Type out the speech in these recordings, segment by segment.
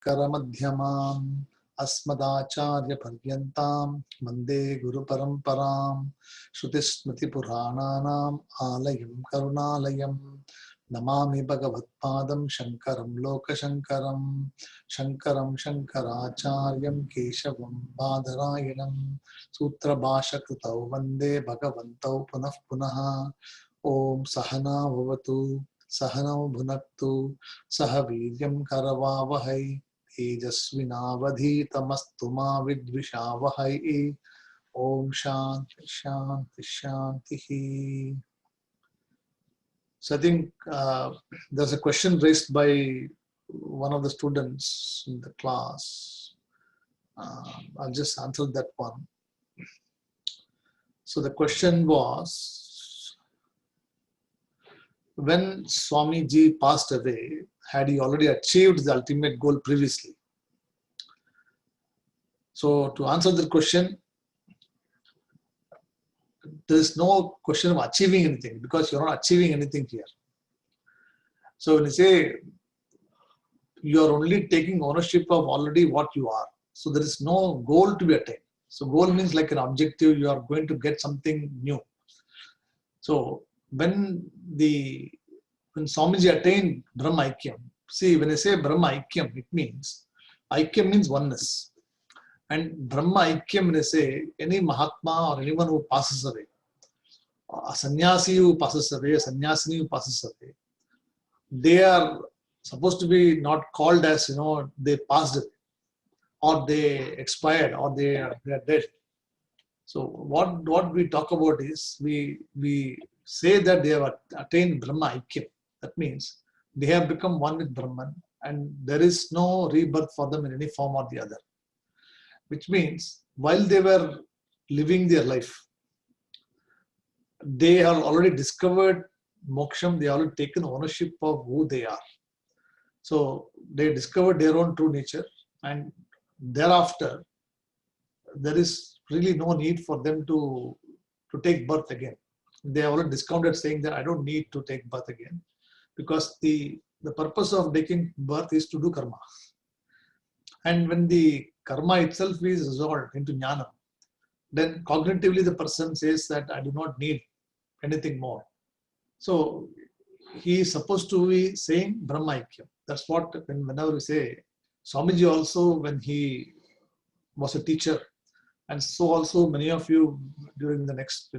Shangkaramadhyamam Asmadacharyaparyantam Vande Guru Paramparam Shrutismriti Purananam Alayam Karunalayam Namami Bhagavatpadam Shankaram Lokashankaram Shankaram Shankaracharyam Keshavam Badarayanam Sutra Bhasha Krutau Vande Bhagavantau Punah Punaha Om Sahana Bhavatu Sahanau Bhunaktu Sahaviryam Karavavahai Tejasvinavadhitamastu ma vidvishavahai. Om Shanti Shanti Shanti. So I think there's a question raised by one of the students in the class. I'll just answer that one. So the question was, when Swamiji passed away, had he already achieved the ultimate goal previously? So to answer the question, there is no question of achieving anything, because you're not achieving anything here. So when you say you are only taking ownership of already what you are, so there is no goal to be attained. So goal means like an objective, you are going to get something new. So when Swamiji attained Brahma Aikyam, see, when I say Brahma Aikyam, it means Aikyam means oneness. And Brahma Aikyam, when I say any Mahatma or anyone who passes away, a sannyasi who passes away, a sannyasini who passes away, they are supposed to be not called as, they passed away, or they expired, or they are dead. So what we talk about is, we say that they have attained Brahma Aikyam. That means they have become one with Brahman, and there is no rebirth for them in any form or the other. Which means while they were living their life, they have already discovered moksham, they have already taken ownership of who they are. So they discovered their own true nature, and thereafter there is really no need for them to take birth again. They have already discounted, saying that I don't need to take birth again, because the purpose of taking birth is to do karma. And when the karma itself is resolved into jnana, then cognitively the person says that I do not need anything more. So he is supposed to be saying Brahma Aikyam. That's what, whenever we say, Swamiji also, when he was a teacher, and so also many of you during the next,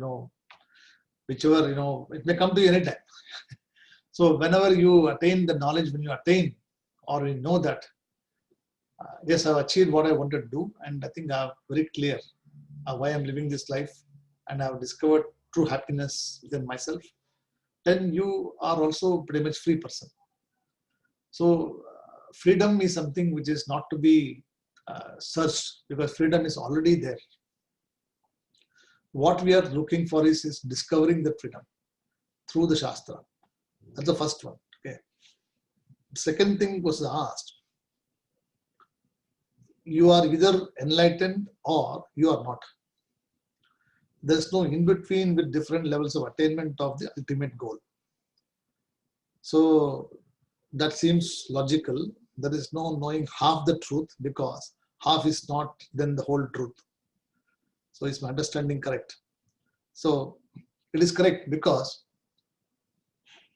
whichever, it may come to you anytime. So whenever you attain the knowledge, when you attain or you know that, yes, I've achieved what I wanted to do, and I think I'm very clear why I'm living this life, and I've discovered true happiness within myself, then you are also pretty much free person. So freedom is something which is not to be searched, because freedom is already there. What we are looking for is discovering the freedom through the Shastra. That's the first one. Okay. Second thing was asked, you are either enlightened or you are not. There's no in between with different levels of attainment of the ultimate goal. So that seems logical. There is no knowing half the truth, because half is not then the whole truth. So is my understanding correct? So it is correct, because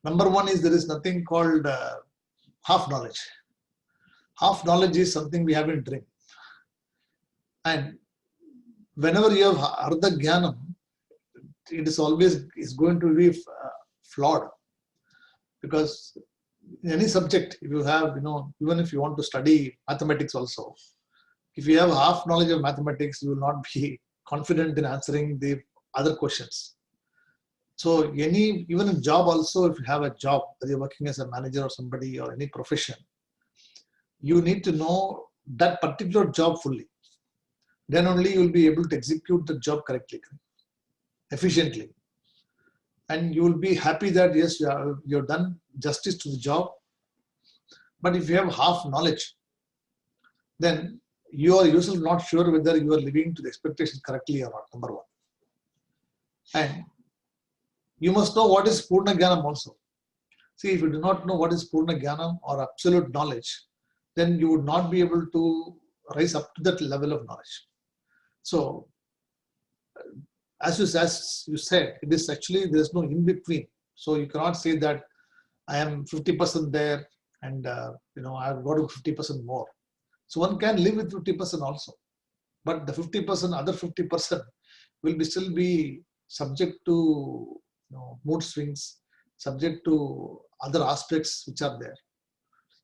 number one is there is nothing called half knowledge. Half knowledge is something we haven't dreamed. And whenever you have Ardha Jnanam, it is always going to be flawed. Because in any subject, if you have, even if you want to study mathematics also, if you have half knowledge of mathematics, you will not be confident in answering the other questions. So even in job also, if you have a job, whether you're working as a manager or somebody or any profession, you need to know that particular job fully. Then only you will be able to execute the job correctly, efficiently. And you will be happy that yes, you've done justice to the job. But if you have half knowledge, then you are yourself not sure whether you are living to the expectations correctly or not, number one. And you must know what is Purna Jnanam also. See, if you do not know what is Purna Jnanam or absolute knowledge, then you would not be able to rise up to that level of knowledge. So, as you said, it is actually, there is no in between. So you cannot say that I am 50% there and I've got to 50% more. So one can live with 50% also, but the 50%, other 50% will be still be subject to mood swings, subject to other aspects which are there.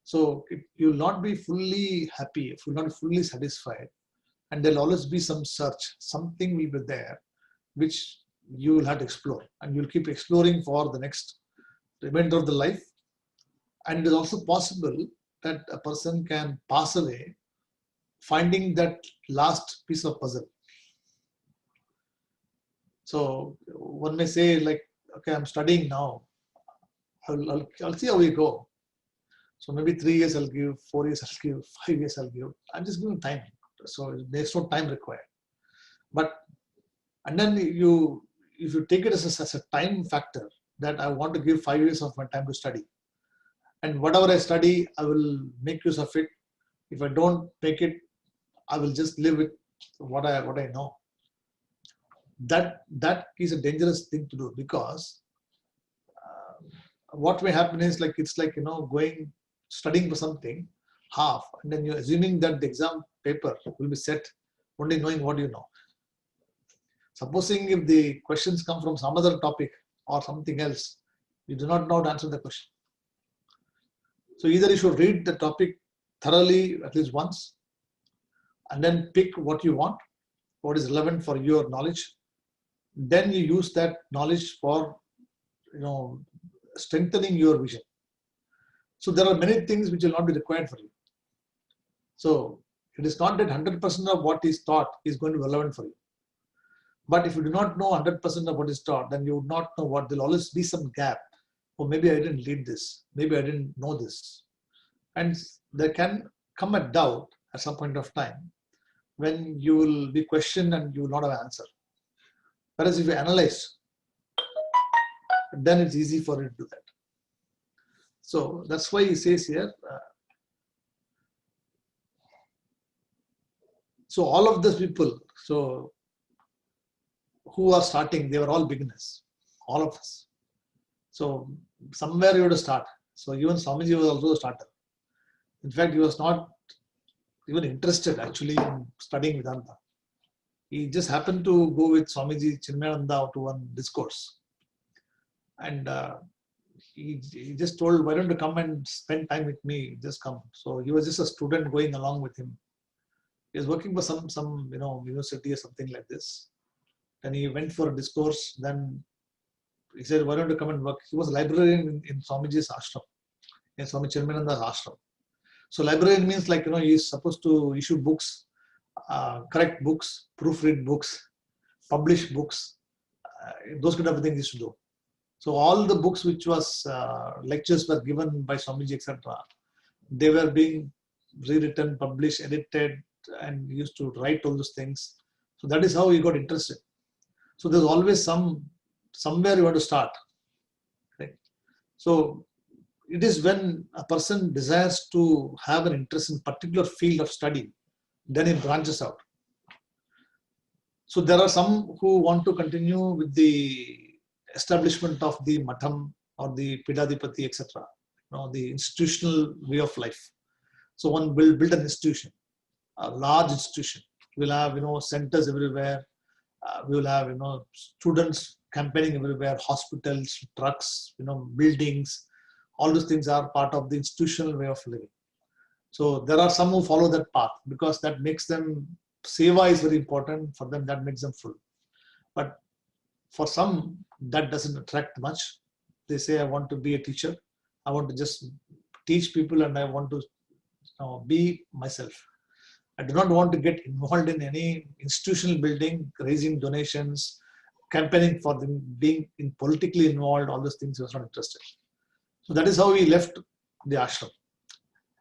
So you will not be fully happy, you will not be fully satisfied, and there will always be some search, something will be there which you will have to explore, and you will keep exploring for the next remainder of the life. And it is also possible that a person can pass away finding that last piece of puzzle. So one may say, like, okay, I'm studying now, I'll see how we go. So maybe 3 years I'll give, 4 years I'll give, 5 years I'll give. I'm just giving time. So there's no time required. And then if you take it as a time factor, that I want to give 5 years of my time to study. And whatever I study, I will make use of it. If I don't make it, I will just live with what I know. That is a dangerous thing to do, because what may happen is, like, it's like, going studying for something half, and then you're assuming that the exam paper will be set only knowing what you know. Supposing if the questions come from some other topic or something else, you do not know how to answer the question. So either you should read the topic thoroughly at least once, and then pick what you want, what is relevant for your knowledge. Then you use that knowledge for strengthening your vision. So there are many things which will not be required for you. So it is not that 100% of what is taught is going to be relevant for you. But if you do not know 100% of what is taught, then you would not know what. There will always be some gap. Or maybe I didn't read this. Maybe I didn't know this. And there can come a doubt at some point of time when you will be questioned and you will not have an answer. Whereas if you analyze, then it's easy for you to do that. So that's why he says here, so all of these people, so who are starting, they were all beginners, all of us. So somewhere you have to start. So even Swamiji was also a starter. In fact, he was not even interested actually in studying Vedanta. He just happened to go with Swamiji Chinmayananda to one discourse. And he just told, why don't you come and spend time with me, just come. So he was just a student going along with him. He was working for some university or something like this. And he went for a discourse. Then he said, why don't you come and work? He was a librarian in Swamiji's ashram, in Swami Chinmayananda's ashram. So librarian means, like, he's supposed to issue books, correct books, proofread books, publish books, those kind of things he used to do. So all the books which was lectures were given by Swamiji, etc., they were being rewritten, published, edited, and used to write all those things. So that is how he got interested. So there's always somewhere you want to start. Right? So it is when a person desires to have an interest in particular field of study, then it branches out. So there are some who want to continue with the establishment of the matham or the pidadipati, etc., the institutional way of life. So one will build an institution, a large institution. We'll have centers everywhere. We will have students campaigning everywhere, hospitals, trucks, buildings. All those things are part of the institutional way of living. So there are some who follow that path because that makes them, seva is very important for them, that makes them full. But for some, that doesn't attract much. They say, I want to be a teacher. I want to just teach people and I want to be myself. I do not want to get involved in any institutional building, raising donations, campaigning for them, being politically involved, all those things he was not interested. So that is how he left the ashram.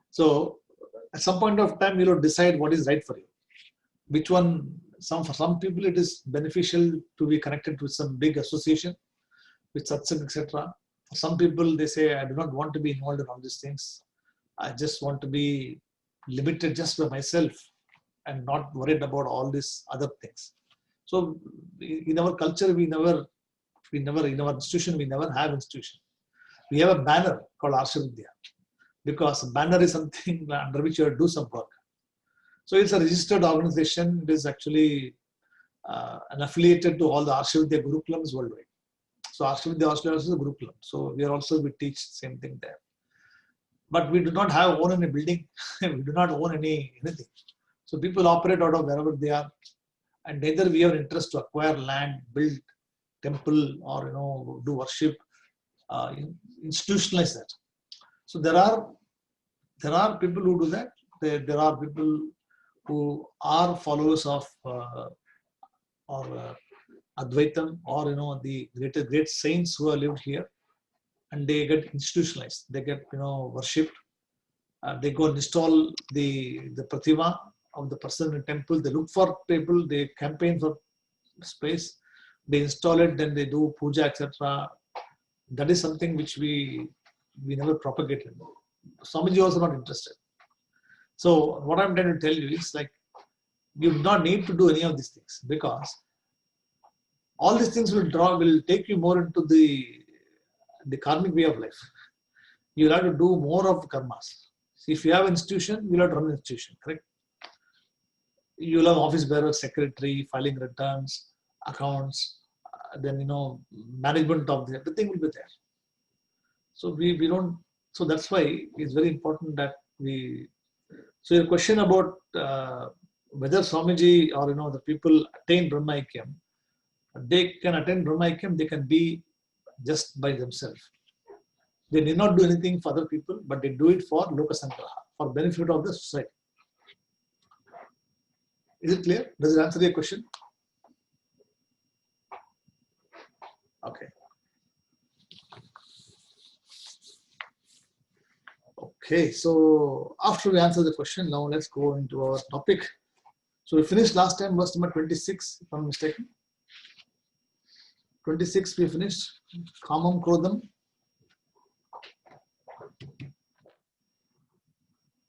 So at some point of time, decide what is right for you. Which one, for some people, it is beneficial to be connected with some big association, with satsang, etc. For some people, they say, I do not want to be involved in all these things. I just want to be limited just by myself and not worried about all these other things. So in our culture, we never in our institution, we never have institution. We have a banner called Arsha Vidya, because a banner is something under which you have to do some work. So it's a registered organization. It is actually an affiliated to all the Arsha Vidya Gurukulams worldwide. So Arsha Vidya Australia is a Gurukulam. So we teach same thing there. But we do not own any building. We do not own anything. So people operate out of wherever they are, and neither we have interest to acquire land, build temple, or do worship, institutionalize that. So there are people who do that. There are people who are followers of Advaitam, or the great saints who have lived here, and they get institutionalized. They get worshipped. They go and install the pratima of the person in the temple. They look for people. They campaign for space. They install it. Then they do puja, etc. That is something which we never propagated. Swamiji also not interested. So what I'm trying to tell you is, like, you do not need to do any of these things, because all these things will take you more into the karmic way of life. You'll have to do more of karmas. If you have an institution, you'll have to run an institution, correct? You'll have office bearer, secretary, filing returns, accounts, then management of everything will be there. So we don't. So that's why it's very important that we. So your question about whether Swamiji or the people attain Brahmaikyam, they can attain Brahmaikyam. They can be just by themselves. They need not do anything for other people, but they do it for Lokasangraha, for benefit of the society. Is it clear? Does it answer your question? Okay. Okay, so after we answer the question, now let's go into our topic. So we finished last time verse number 26, if I'm not mistaken. 26 we finished. Kamam Krodham.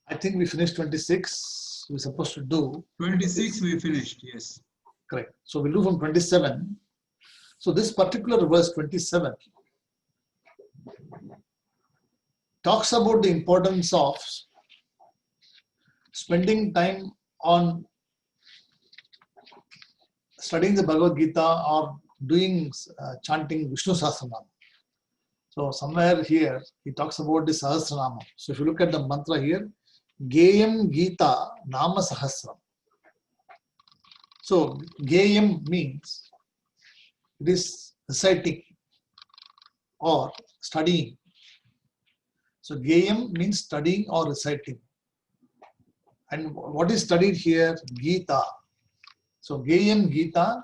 I think we finished 26. We're supposed to do 26 we finished, yes. Correct. So we'll do from 27. So this particular verse 27 talks about the importance of spending time on studying the Bhagavad Gita or doing chanting Vishnu Sahasranama. So somewhere here he talks about the Sahasranama. So if you look at the mantra here, Geyam Gita Nama Sahasram. So Geyam means it is reciting or studying. So Geyam means studying or reciting. And what is studied here? Gita. So Geyam Gita.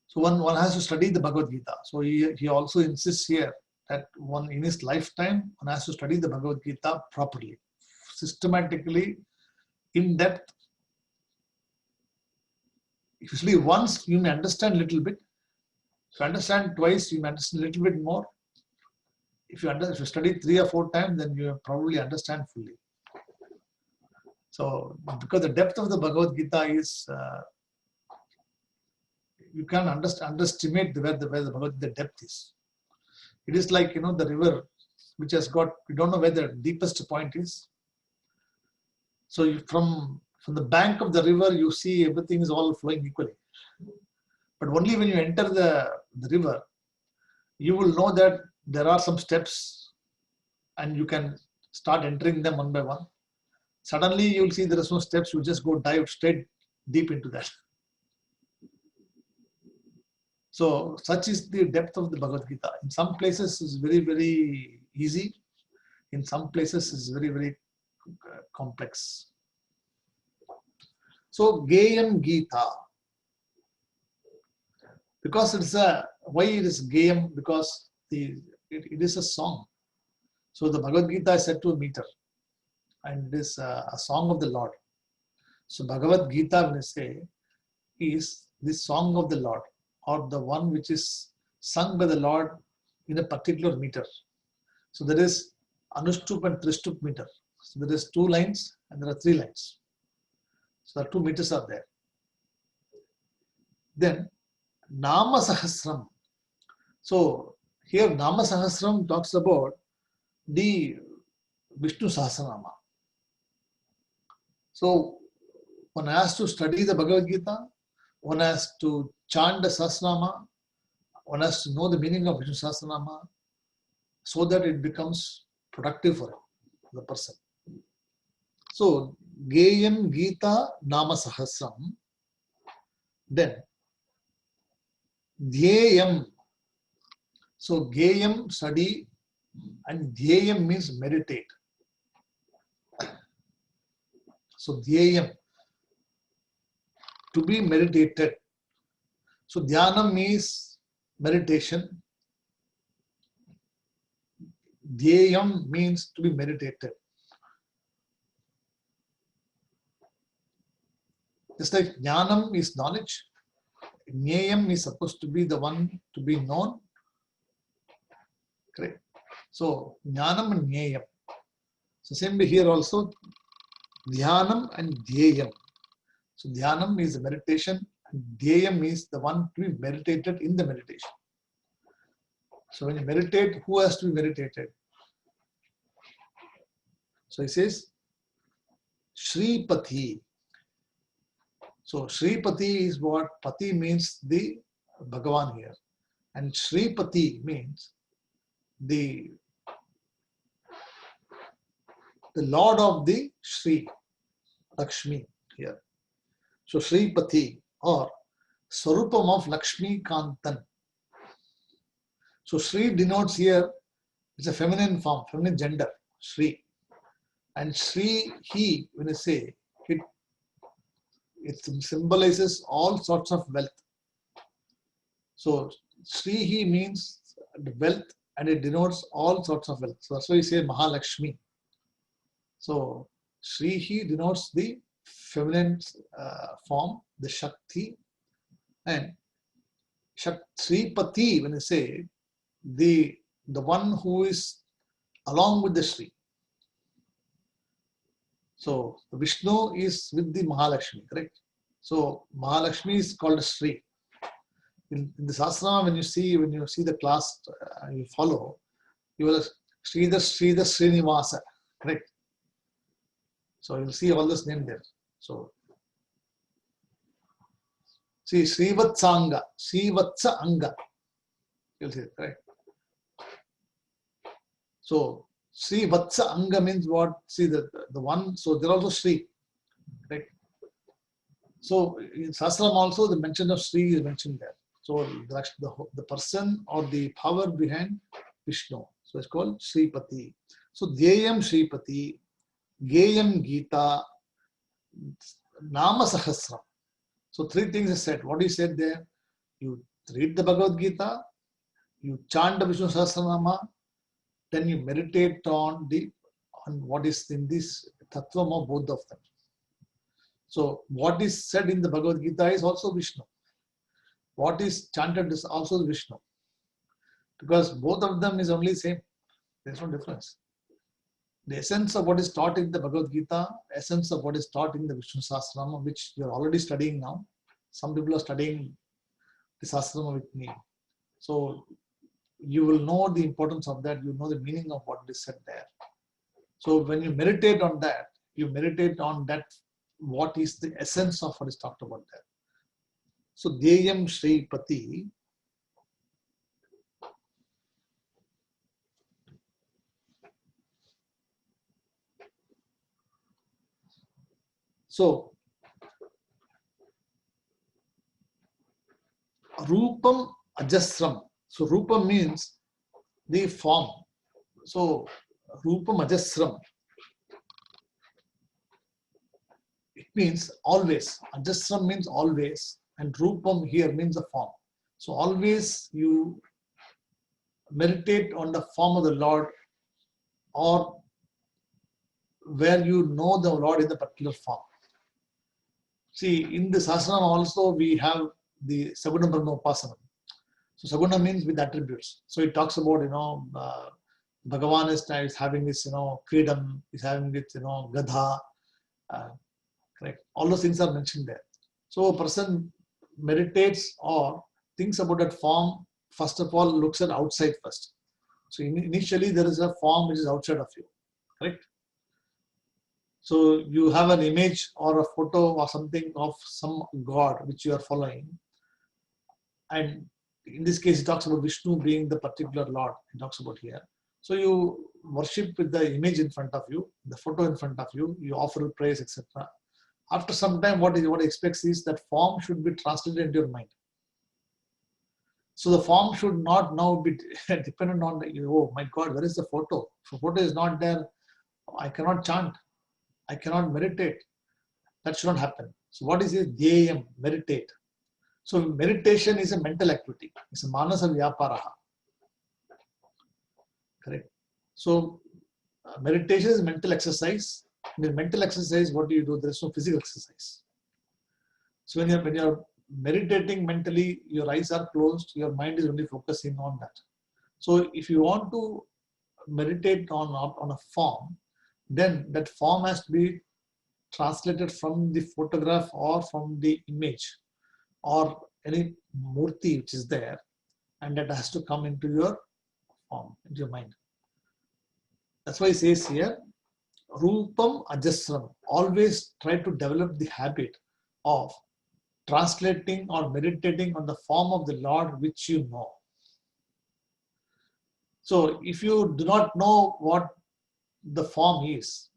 So one has to study the Bhagavad Gita. So he also insists here that one in his lifetime, one has to study the Bhagavad Gita properly, systematically, in depth. If you study once, you may understand a little bit. If you understand twice, you may understand a little bit more. If you study 3 or 4 times, then you probably understand fully. So, because the depth of the Bhagavad Gita is, you can't underestimate where the Bhagavad Gita depth is. It is like, the river, which has got, we don't know where the deepest point is. So from the bank of the river, you see everything is all flowing equally. But only when you enter the river, you will know that there are some steps and you can start entering them one by one. Suddenly you will see there are no steps, you just go dive straight deep into that. So such is the depth of the Bhagavad Gita. In some places it's very, very easy. In some places it's very, very complex. So Geyam Gita. Because why it is Geyam? Because it is a song. So the Bhagavad Gita is set to a meter. And it is a song of the Lord. So Bhagavad Gita, when I say, is the song of the Lord, or the one which is sung by the Lord in a particular meter. So there is Anushtup and Trishtup meter. So there is 2 lines and there are 3 lines. So the 2 meters are there. Then Nama Sahasram. So here Nama Sahasram talks about the Vishnu Sahasranama. So one has to study the Bhagavad Gita, one has to chant the Sahasranama, one has to know the meaning of Vishnu Sahasranama so that it becomes productive for the person. So Geyam Gita Nama Sahasram, then Dhyayam. So Geyam, study, and Dhyayam means meditate. So Dhyayam, to be meditated. So Dhyanam means meditation. Dhyayam means to be meditated. Just like Jnanam is knowledge, Jnayam is supposed to be the one to be known. Correct. So Jnanam and Jnayam. So same way here also, Dhyanam and Dhyayam. So Dhyanam is the meditation and Dhyayam is the one to be meditated in the meditation. So when you meditate, who has to be meditated? So he says, Shripati. So Shripati is what? Pati means the Bhagavan here. And Shripati means the Lord of the Shri, Lakshmi here. So Shripati or Swarupam of Lakshmi Kantan. So Shri denotes here, it's a feminine form, feminine gender, Shri. And Shri, he, when you say, it symbolizes all sorts of wealth. So Shri, he means the wealth and it denotes all sorts of wealth. So that's why you say Mahalakshmi. So Shri, he denotes the feminine form, the Shakti. And Shripati, when you say, the one who is along with the Shri. So Vishnu is with the Mahalakshmi, correct? So Mahalakshmi is called Shri. In the Sahasranama, when you see the class you follow, you will Sridhar Srinivasa, correct? So you'll see all this name there. So see Srivatsanga, Srivatsa Anga. You'll see it, correct? So Sri Vatsa Anga means what? See the one, so there also Sri, right? So in Sahasram also the mention of Sri is mentioned there. So the person or the power behind Vishnu. So it's called Shripati. So Dhyayam Shripati, Geyam Gita, Nama Sahasram. So 3 things is said. What is said there? You read the Bhagavad Gita, you chant the Vishnu Sahasranama, then you meditate on what is in this tattvam of both of them. So what is said in the Bhagavad Gita is also Vishnu. What is chanted is also Vishnu. Because both of them is only same. There's no difference. The essence of what is taught in the Bhagavad Gita, essence of what is taught in the Vishnu Sahasranama, which you're already studying now. Some people are studying the Sahasranama with me. So you will know the importance of that, you know the meaning of what is said there. So when you meditate on that, what is the essence of what is talked about there. So Dhyayam Shripati. So Rupam Ajasram. So Rupa means the form. So Rupam Ajasram. It means always. Ajasram means always. And Rupam here means the form. So always you meditate on the form of the Lord or where you know the Lord in the particular form. See, in the Sahasranama also we have the Saguna Brahma Upasana. So Saguna means with attributes. So it talks about, Bhagavan is having this, freedom, is having this, gadha, correct? All those things are mentioned there. So a person meditates or thinks about that form, first of all, looks at outside first. So initially there is a form which is outside of you, correct? So you have an image or a photo or something of some god which you are following. And in this case, it talks about Vishnu being the particular Lord, it talks about here. So you worship with the image in front of you, the photo in front of you, you offer praise, etc. After some time, what it expects is that form should be translated into your mind. So the form should not now be dependent on, oh my God, where is the photo? If the photo is not there, I cannot chant, I cannot meditate. That should not happen. So what is it? Dhyayam, meditate. So meditation is a mental activity. It's a manasa vyaparaha. Correct. So meditation is mental exercise. In mental exercise, what do? There is no physical exercise. So when you're meditating mentally, your eyes are closed, your mind is only focusing on that. So if you want to meditate on a form, then that form has to be translated from the photograph or from the image or any murti which is there, and that has to come into your form, into your mind. That's why it says here, Rupam Ajasram. Always try to develop the habit of translating or meditating on the form of the Lord which you know. So if you do not know what the form is,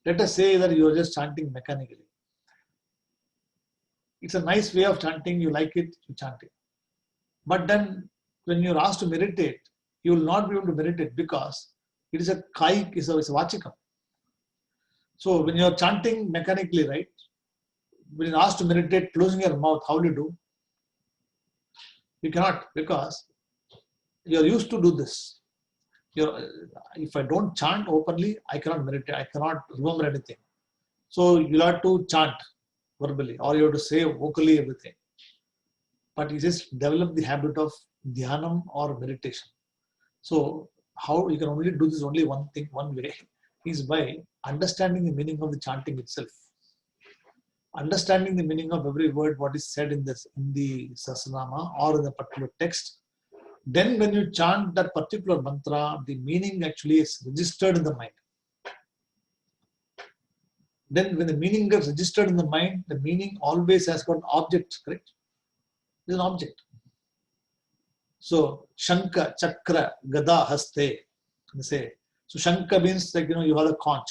let us say that you are just chanting mechanically. It's a nice way of chanting, you like it, you chant it. But then when you're asked to meditate, you will not be able to meditate because it is a kaik, it's a vachikam. So when you're chanting mechanically, right, when you're asked to meditate, closing your mouth, how do you do? You cannot, because you're used to do this. If I don't chant openly, I cannot meditate, I cannot remember anything. So you'll have to chant verbally or you have to say vocally everything. But you just develop the habit of dhyanam or meditation. So how you can only do this only one way is by understanding the meaning of the chanting itself. Understanding the meaning of every word, what is said in the Sahasranama or in the particular text. Then when you chant that particular mantra, the meaning actually is registered in the mind. Then when the meaning gets registered in the mind, the meaning always has got an object, correct? It's an object. So Shanka, Chakra, Gada, Haste, they say. So Shanka means like, you have a conch.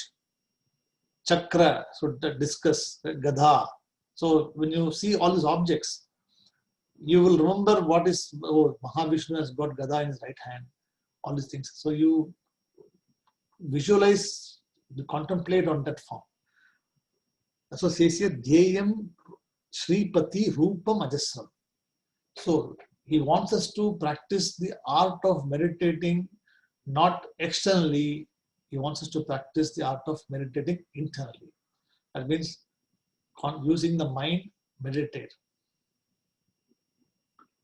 Chakra, so the discus, Gada. So when you see all these objects, you will remember what is, Mahavishnu has got Gada in his right hand, all these things. So you visualize, you contemplate on that form. That's what says here, Dhyayam Shripati Rupam Ajasram. So he wants us to practice the art of meditating not externally, he wants us to practice the art of meditating internally. That means using the mind, meditate.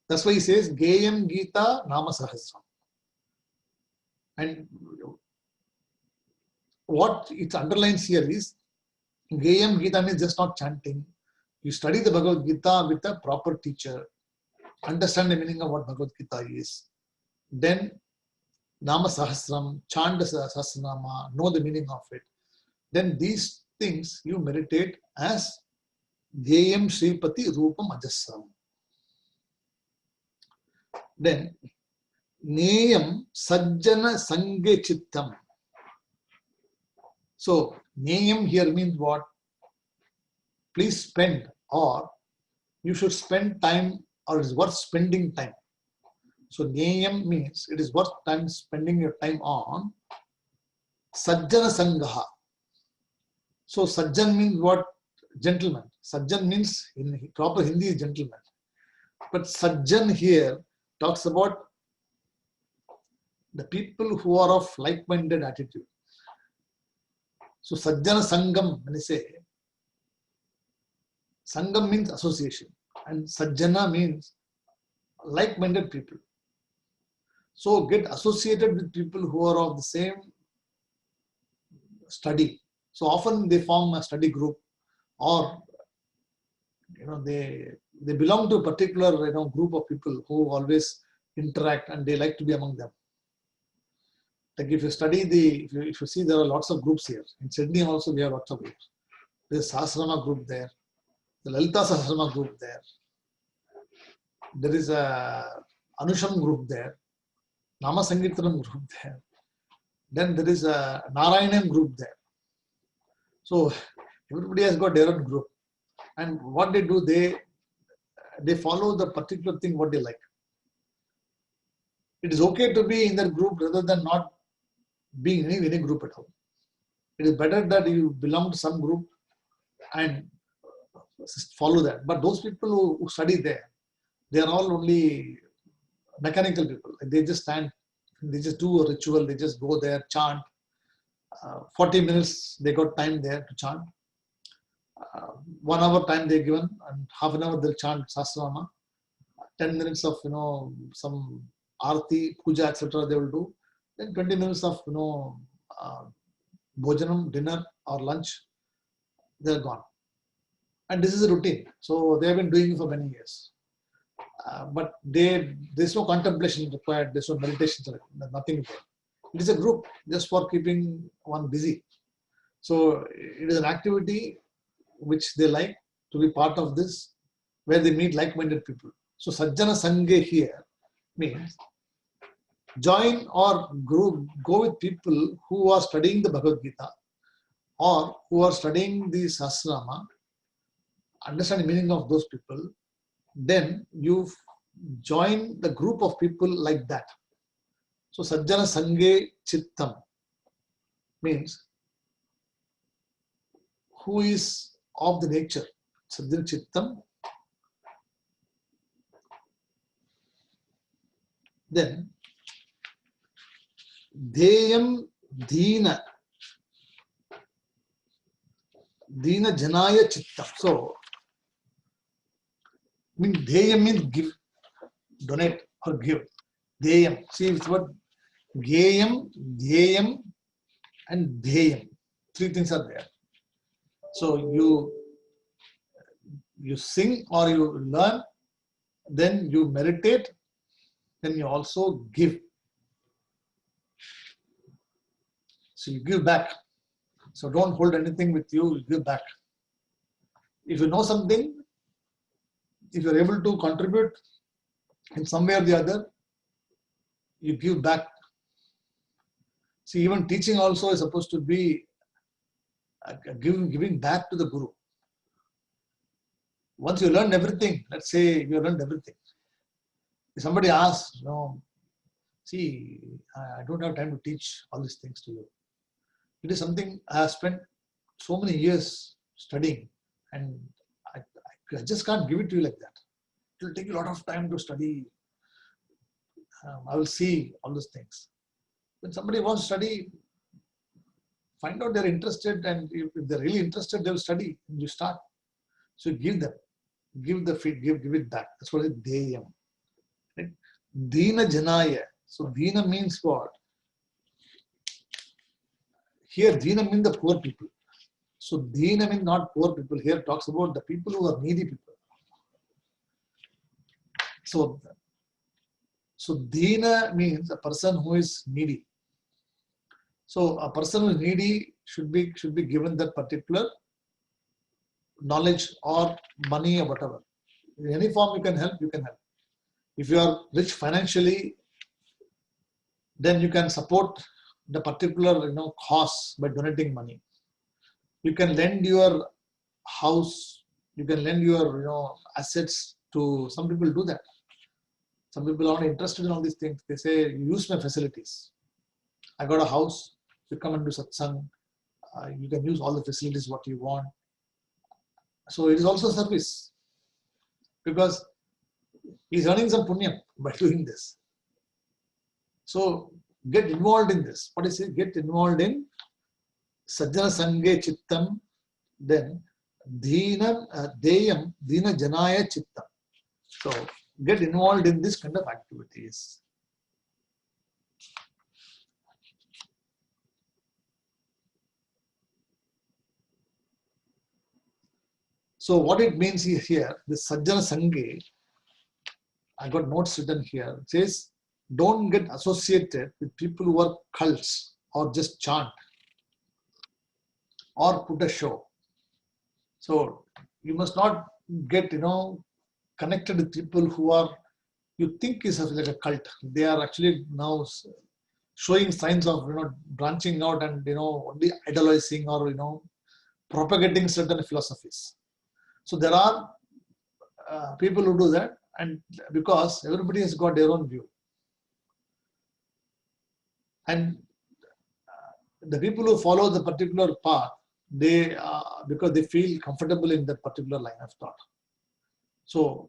That's why he says, Gayam Gita Nama Sahasram. And what it underlines here is, Gayam Gita means just not chanting. You study the Bhagavad Gita with a proper teacher, understand the meaning of what Bhagavad Gita is. Then Nama Sahasram, chant the Sahasranama, know the meaning of it. Then these things you meditate as Dhyayam Shripati Rupam Ajasram. Then Neyam Sajjana Sange Chittam. So Neyam here means what? Please spend, or you should spend time, or it is worth spending time. So Neyam means it is worth time spending your time on Sajjana Sangaha. So Sajjan means what? Gentleman. Sajjan means in proper Hindi is gentleman. But Sajjan here talks about the people who are of like-minded attitude. So Sajjana Sangam, when I say, Sangam means association and Sajjana means like-minded people. So get associated with people who are of the same study. So often they form a study group, or they belong to a particular group of people who always interact and they like to be among them. Like if you study if you see, there are lots of groups here. In Sydney also we have lots of groups. There's Sahasrama group there, the Lalita Sahasrama group there. There is a Anusham group there, Nama Sankirtanam group there. Then there is a Narayanam group there. So everybody has got their own group. And what they do, they follow the particular thing what they like. It is okay to be in that group rather than not being in any group at all. It is better that you belong to some group and follow that. But those people who study there, they are all only mechanical people. They just stand, they just do a ritual, they just go there, chant. 40 minutes they got time there to chant. 1 hour time they're given, and half an hour they'll chant Sahasrama. 10 minutes of some arati, puja, etc. they will do. Then 20 minutes of bhojanam, dinner or lunch, they're gone. And this is a routine. So they have been doing it for many years. But there's no contemplation required, there's no meditation required, nothing required. It is a group just for keeping one busy. So it is an activity which they like to be part of this, where they meet like-minded people. So Sajjana Sanghe here means join or go with people who are studying the Bhagavad Gita or who are studying the Sahasrama, understand the meaning of those people. Then you join the group of people like that. So Sajjana Sanghe Chittam means who is of the nature. Sajjana Chittam. Then Deyam Dina Janaya Chittam. So Deyam means give, donate or give. Deyam. See, it's what Geyam, Deyam, and Deyam. 3 things are there. So you sing or you learn, then you meditate, then you also give. So you give back. So don't hold anything with you, you give back. If you know something, if you're able to contribute in some way or the other, you give back. See, even teaching also is supposed to be giving back to the Guru. Once you learn everything, let's say you learned everything. If somebody asks, see, I don't have time to teach all these things to you. It is something I have spent so many years studying, and I just can't give it to you like that. It will take you a lot of time to study. I will see all those things. When somebody wants to study, find out they're interested, and if they're really interested, they'll study. And you start. So you give them, give it back. That's what it's Deyam. Right? Dina Janaya. So Dina means what? Here Dina means the poor people. So Dina means not poor people. Here talks about the people who are needy people. So Dina means a person who is needy. So a person who is needy should be given that particular knowledge or money or whatever. In any form you can help, you can help. If you are rich financially, then you can support the particular cause by donating money. You can lend your house, you can lend your assets to some people. Do that. Some people are not interested in all these things. They say, you use my facilities. I got a house, you come and do satsang. You can use all the facilities what you want. So it is also service, because he's earning some punyam by doing this. So get involved in this. What is it? Get involved in Sajjana Sanghe Chittam, then Deyam Dina Janaya Chittam. So get involved in this kind of activities. So what it means is here, this Sajjana Sange, I got notes written here, it says, don't get associated with people who are cults or just chant or put a show. So you must not get, connected with people who are, you think is like a cult. They are actually now showing signs of, branching out and, only idolizing or, propagating certain philosophies. So there are people who do that, and because everybody has got their own view. And the people who follow the particular path, they because they feel comfortable in that particular line of thought. So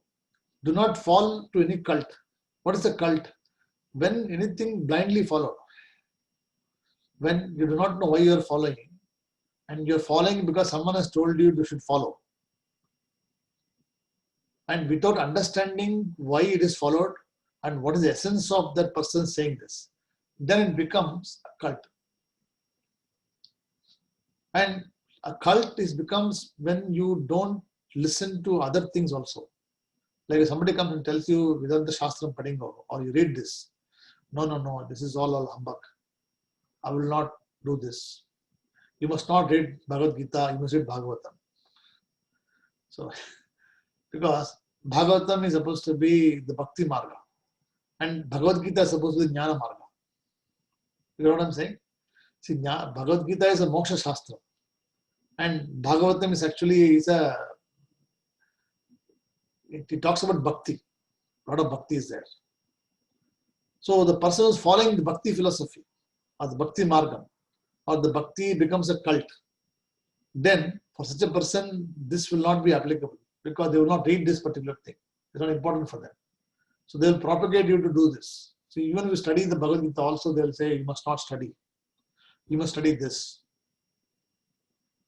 do not fall to any cult. What is a cult? When anything blindly followed, when you do not know why you are following, and you're following because someone has told you you should follow, and without understanding why it is followed and what is the essence of that person saying this, then it becomes a cult. And a cult becomes when you don't listen to other things also. Like if somebody comes and tells you without the Shastram Padingo, or you read this, no, this is all humbug. I will not do this. You must not read Bhagavad Gita, you must read Bhagavatam. So, because Bhagavatam is supposed to be the Bhakti Marga, and Bhagavad Gita is supposed to be Jnana Marga. You know what I'm saying? See, Bhagavad Gita is a Moksha Shastra, and Bhagavatam is actually it talks about Bhakti. A lot of Bhakti is there. So the person who is following the Bhakti philosophy, or the Bhakti Marga, or the Bhakti becomes a cult, then for such a person, this will not be applicable, because they will not read this particular thing. It's not important for them. So they will propagate you to do this. So even if you study the Bhagavad Gita also, they will say you must not study. You must study this.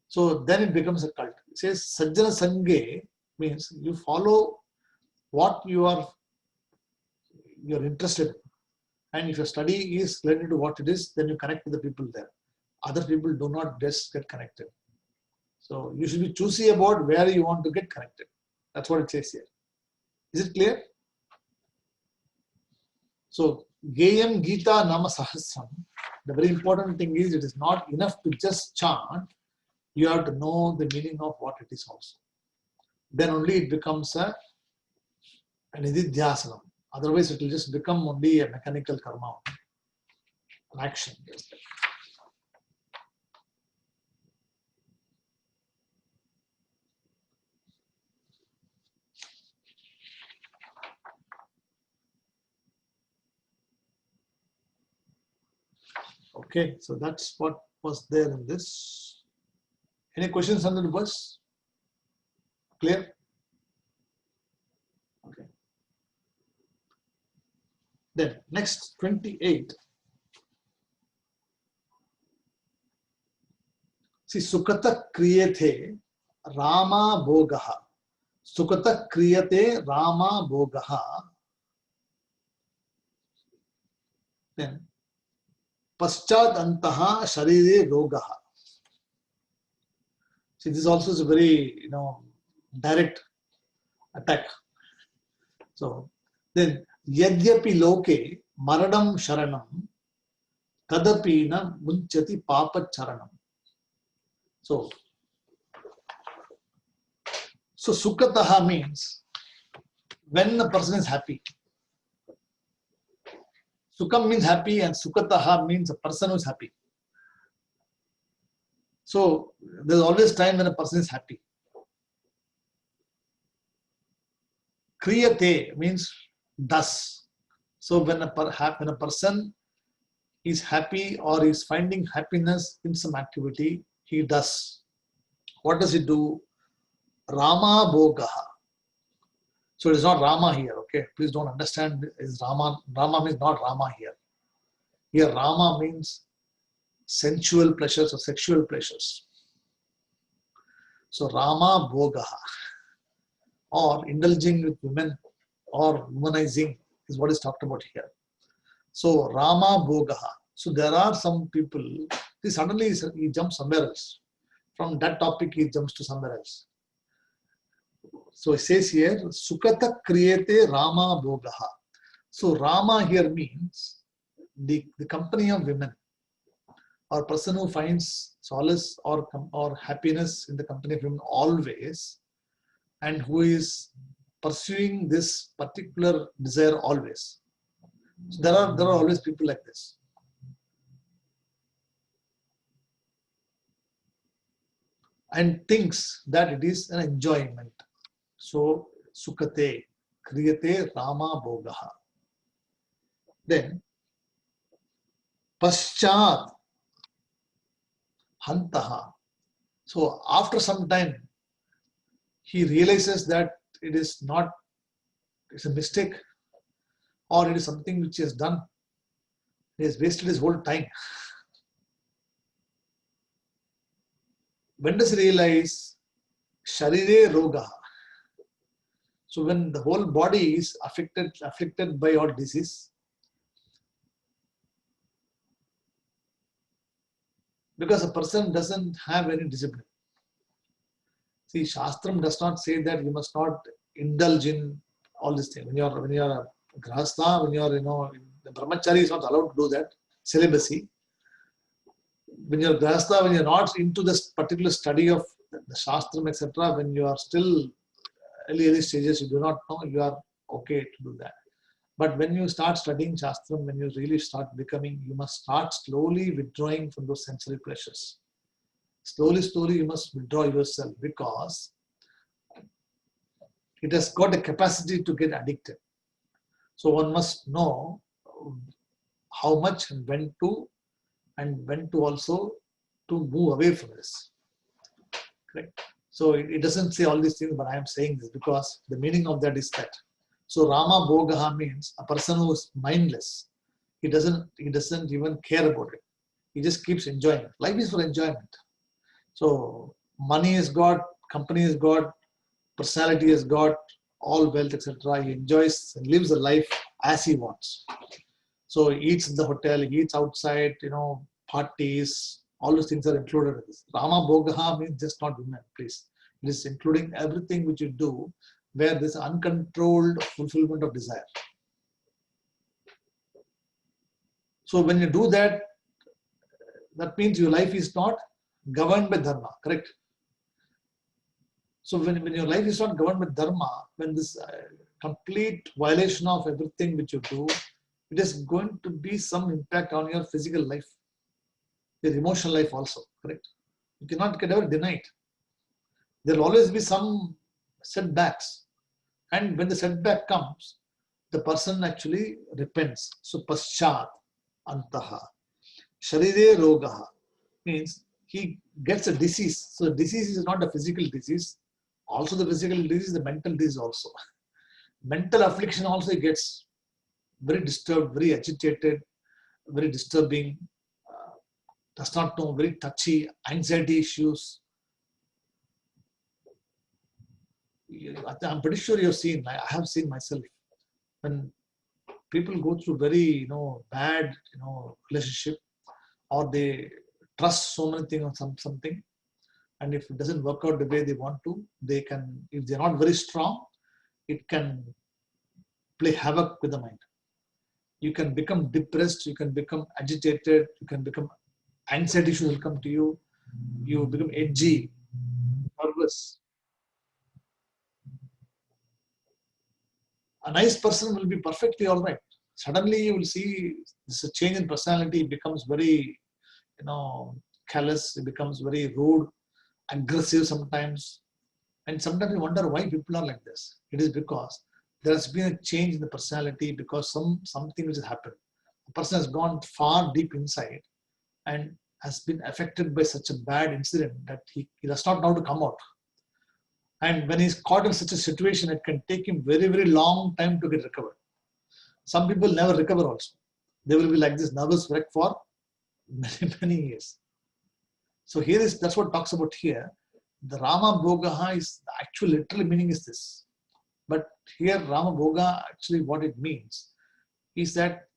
So then it becomes a cult. It says Sajjana Sange means you follow what you're interested in. And if your study is related to what it is, then you connect with the people there. Other people do not just get connected. So you should be choosy about where you want to get connected. That's what it says here. Is it clear? So Geyam Gita Nama Sahasram. The very important thing is it is not enough to just chant. You have to know the meaning of what it is also. Then only it becomes an ididhyasanam. Otherwise it will just become only a mechanical karma, an action. Okay, so that's what was there in this. Any questions on the verse? Clear? Okay. Then next 28. See, Sukata Kriyate Rama Bhogaha. Sukata Kriyate Rama Bhogaha. Then Paschad Antaha Sharire Rogaha. See, this also is a very, direct attack. So then Yadyapi Loke Maradam Sharanam Kadapina Munchati Papa Charanam. So Sukataha means when a person is happy. Sukam means happy, and Sukataha means a person who is happy. So there's always time when a person is happy. Kriyate means does. So when a person is happy or is finding happiness in some activity, he does. What does he do? Rama Bhogaha. So it is not Rama here, okay? Please don't understand is Rama. Rama means not Rama here. Here Rama means sensual pleasures or sexual pleasures. So Rama Bhogaha, or indulging with women or womanizing is what is talked about here. So Rama Bhogaha. So there are some people, suddenly he jumps somewhere else. From that topic he jumps to somewhere else. So it says here, Sukata kriyate Rama Bhogaha. So Rama here means the company of women, or person who finds solace or happiness in the company of women always, and who is pursuing this particular desire always. So there are always people like this. And thinks that it is an enjoyment. So Sukate kriyate Rama Bhogaha. Then Paschat Hantaha. So after some time, he realizes that it is not, it's a mistake, or it is something which he has done. He has wasted his whole time. When does he realize? Sharire Roga. So when the whole body is afflicted by all disease, because a person doesn't have any discipline. See, Shastram does not say that you must not indulge in all this thing. When you are a grahastha, when you are, the brahmachari is not allowed to do that, celibacy. When you are grahastha, when you are not into this particular study of the Shastram, etc., when you are still early stages, you do not know, you are okay to do that. But when you start studying Shastram, when you really start becoming, you must start slowly withdrawing from those sensory pleasures. Slowly, you must withdraw yourself, because it has got a capacity to get addicted. So one must know how much and when to also to move away from this. Correct? So it doesn't say all these things, but I am saying this because the meaning of that is that. So Rama Bhogaha means a person who is mindless. He doesn't even care about it. He just keeps enjoying it. Life is for enjoyment. So money is God, company is God, personality is God, all wealth, etc. He enjoys and lives a life as he wants. So he eats in the hotel, he eats outside, parties, all those things are included in this. Rama Bhogaha means just not women, please. It is including everything which you do where there is uncontrolled fulfillment of desire. So when you do that, that means your life is not governed by dharma, correct? So when your life is not governed by dharma, when this complete violation of everything which you do, it is going to be some impact on your physical life, your emotional life also, correct? You cannot ever deny it. There will always be some setbacks. And when the setback comes, the person actually repents. So paschat antaha. Sharire rogaha means he gets a disease. So disease is not a physical disease. Also the physical disease is the mental disease also. Mental affliction also gets very disturbed, very agitated, very disturbing, does not know, very touchy, anxiety issues. I'm pretty sure you've seen, I have seen myself, when people go through very, bad, relationship, or they trust so many things on something, and if it doesn't work out the way they want to, they can, if they're not very strong, it can play havoc with the mind. You can become depressed, you can become agitated, you can become, anxiety issues will come to you, you become edgy, nervous. A nice person will be perfectly all right. Suddenly you will see this change in personality, becomes very, callous, it becomes very rude, aggressive sometimes. And sometimes we wonder why people are like this. It is because there has been a change in the personality, because something which has happened. The person has gone far deep inside and has been affected by such a bad incident that he does not know how to come out. And when he's caught in such a situation, it can take him very, very long time to get recovered. Some people never recover also. They will be like this nervous wreck for many, many years. So that's what talks about here. The Rama Bhogaha is, the actual literal meaning is this. But here Rama Bhoga, actually what it means is that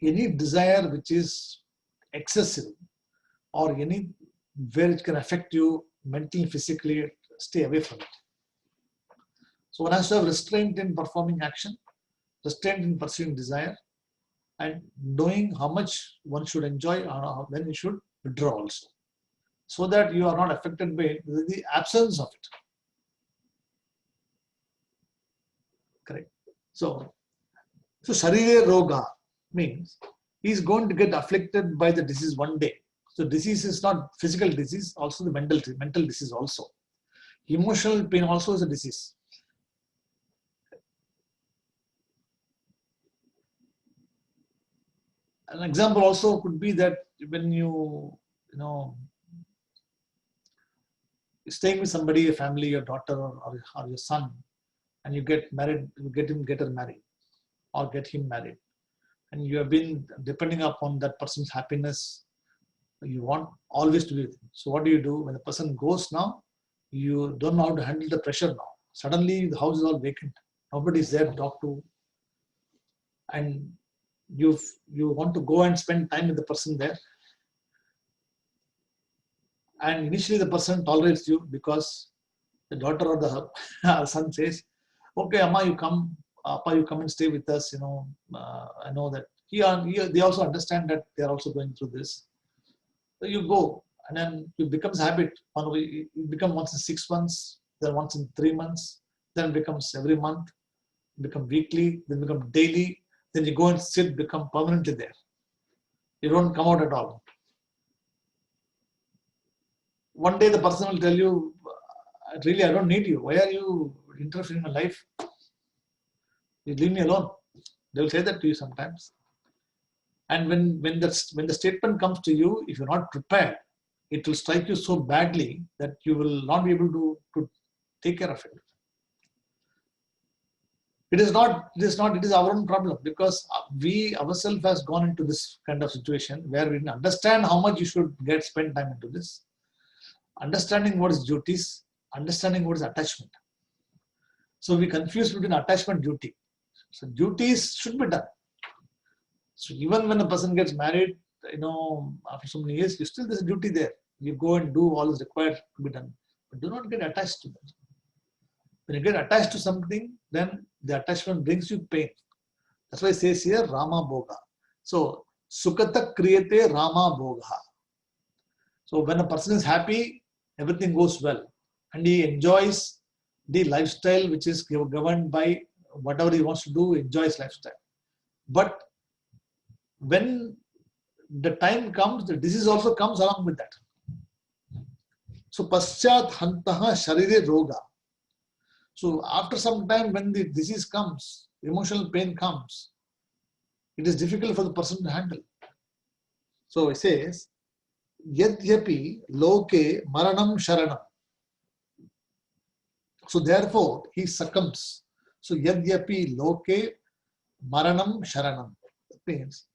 any desire which is excessive, or any where it can affect you mentally, physically, stay away from it. So one has to have restraint in performing action, restraint in pursuing desire, and knowing how much one should enjoy or when you should withdraw also, so that you are not affected by the absence of it. Correct. So Sharire Roga means he is going to get afflicted by the disease one day. So disease is not physical disease, also the mental disease also. Emotional pain also is a disease. An example also could be that when you staying with somebody, a family, your daughter or your son, and you get married, you get her married or get him married, and you have been depending upon that person's happiness. You want always to be with him. So what do? When the person goes now, you don't know how to handle the pressure now. Suddenly the house is all vacant. Nobody is there to talk to. And you want to go and spend time with the person there. And initially the person tolerates you because the daughter or the son says, okay, Amma, you come, Appa, you come and stay with us. I know that they also understand that they are also going through this. So you go, and then it becomes habit. It becomes once in 6 months, then once in 3 months, then it becomes every month, become weekly, then become daily. Then you go and sit, become permanently there. You don't come out at all. One day the person will tell you, really, I don't need you. Why are you interfering in my life? You leave me alone. They will say that to you sometimes. And when the statement comes to you, if you're not prepared, it will strike you so badly that you will not be able to take care of it. It is our own problem, because we ourselves has gone into this kind of situation where we didn't understand how much you should spend time into this. Understanding what is duties, understanding what is attachment. So we confuse between attachment and duty. So duties should be done. So even when a person gets married, after so many years, there's a duty there. You go and do all is required to be done. But do not get attached to that. When you get attached to something, then the attachment brings you pain. That's why it says here Rama Bhoga. So Sukata Kriyate Rama Bhoga. So when a person is happy, everything goes well. And he enjoys the lifestyle which is governed by whatever he wants to do, enjoys lifestyle. But when the time comes, the disease also comes along with that. So Paschat Hantaha Sharire Roga. So after some time, when the disease comes, emotional pain comes, it is difficult for the person to handle. So it says, Yadyapi Loke Maranam Sharanam. So therefore, he succumbs. So Yadyapi Loke Maranam Sharanam. That means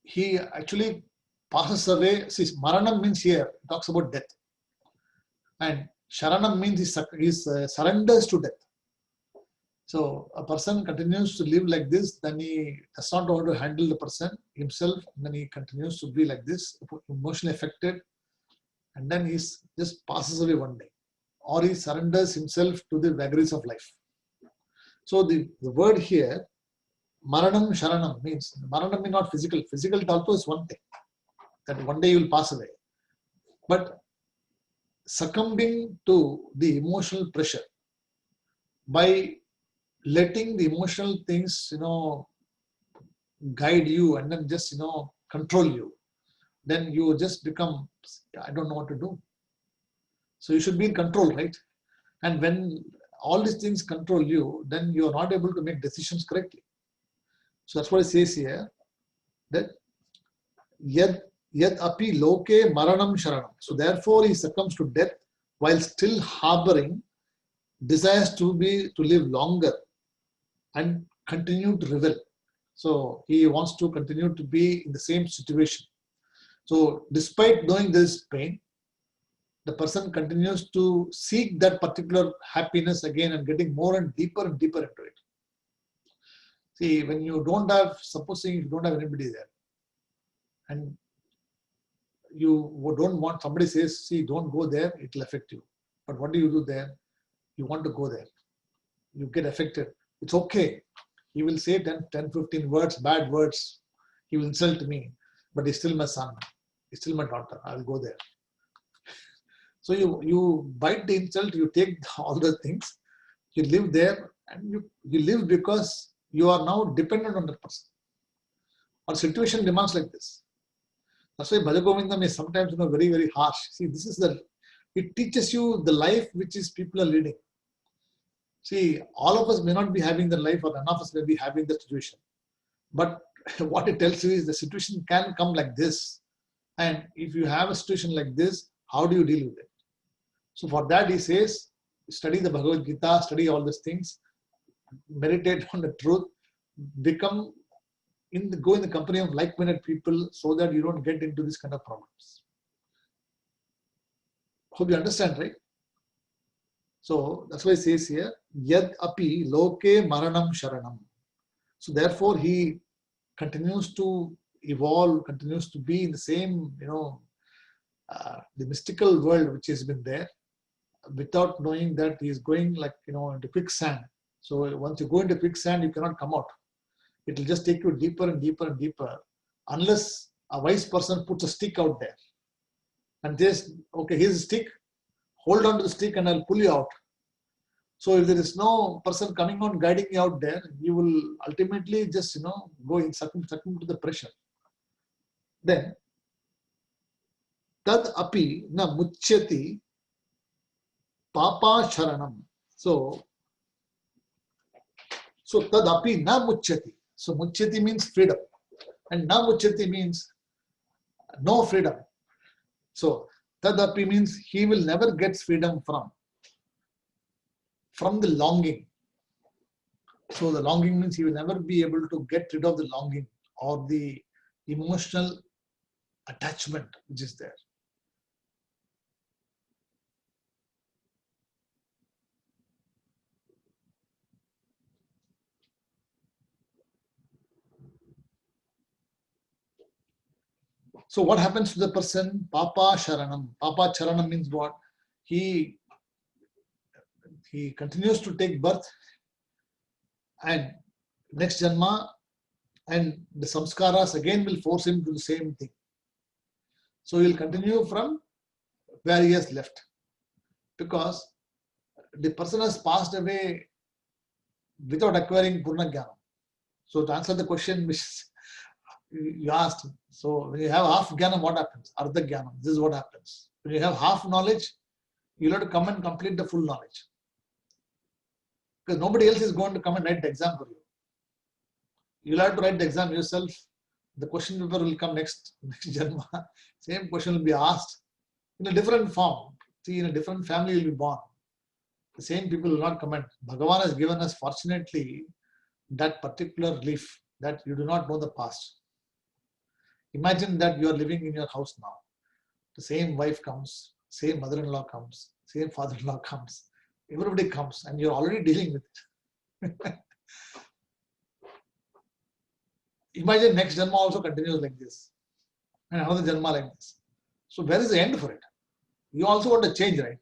he actually passes away. See, Maranam means here, talks about death. And Sharanam means he surrenders to death. So a person continues to live like this, then he does not know how to handle the person himself, and then he continues to be like this, emotionally affected, and then he just passes away one day. Or he surrenders himself to the vagaries of life. So the word here, Maranam Sharanam, means Maranam means not physical. Physical also is one thing, that one day you will pass away. But succumbing to the emotional pressure by letting the emotional things, guide you and then just, control you, then you just become, I don't know what to do. So you should be in control, right? And when all these things control you, then you are not able to make decisions correctly. So that's what it says here, that yad api loke maranam sharanam. So therefore he succumbs to death while still harboring desires to live longer and continue to revel. So he wants to continue to be in the same situation. So despite knowing this pain, the person continues to seek that particular happiness again and getting more and deeper into it. See, when you don't have, supposing you don't have anybody there, and you don't want, somebody says, see, don't go there, it will affect you. But what do you do there? You want to go there. You get affected. It's okay. He will say 10, 15 words, bad words. He will insult me, but he's still my son. He's still my daughter. I'll go there. So you bite the insult, you take all the things, you live there, and you live because you are now dependent on that person. Our situation demands like this. That's why Bhaja Govindam is sometimes very, very harsh. See, it teaches you the life which is people are leading. See, all of us may not be having the life, or none of us may be having the situation. But what it tells you is the situation can come like this. And if you have a situation like this, how do you deal with it? So for that he says, study the Bhagavad Gita, study all these things, meditate on the truth, go in the company of like-minded people so that you don't get into this kind of problems. Hope you understand, right? So that's why it says here, Yad api loke maranam sharanam. So therefore he continues to evolve, continues to be in the same, the mystical world which has been there, without knowing that he is going into quicksand. So once you go into quicksand, you cannot come out. It will just take you deeper and deeper and deeper, unless a wise person puts a stick out there and says, okay, here's a stick, hold on to the stick and I'll pull you out. So if there is no person coming on guiding you out there, you will ultimately just go in, succumb to the pressure. Then tad api na muchyati papa sharanam. So tad api na muchyati. So muchyati means freedom, and na muchyati means no freedom. So tad api means he will never get freedom from the longing. So the longing means he will never be able to get rid of the longing or the emotional attachment which is there. So what happens to the person? Papa Sharanam. Papa Sharanam means what? He continues to take birth and next Janma, and the samskaras again will force him to the same thing. So he will continue from where he has left, because the person has passed away without acquiring Purna Jnana. So to answer the question which you asked, so when you have half Jnana, what happens? Ardha Jnana, this is what happens. When you have half knowledge, you'll have to come and complete the full knowledge. Because nobody else is going to come and write the exam for you. You'll have to write the exam yourself. The question paper will come next Janma. Same question will be asked in a different form. See, in a different family you'll be born. The same people will not comment. Bhagavan has given us, fortunately, that particular relief that you do not know the past. Imagine that you are living in your house now. The same wife comes, same mother-in-law comes, same father-in-law comes. Everybody comes and you're already dealing with it. Imagine next Janma also continues like this. And another Janma like this. So where is the end for it? You also want to change, right?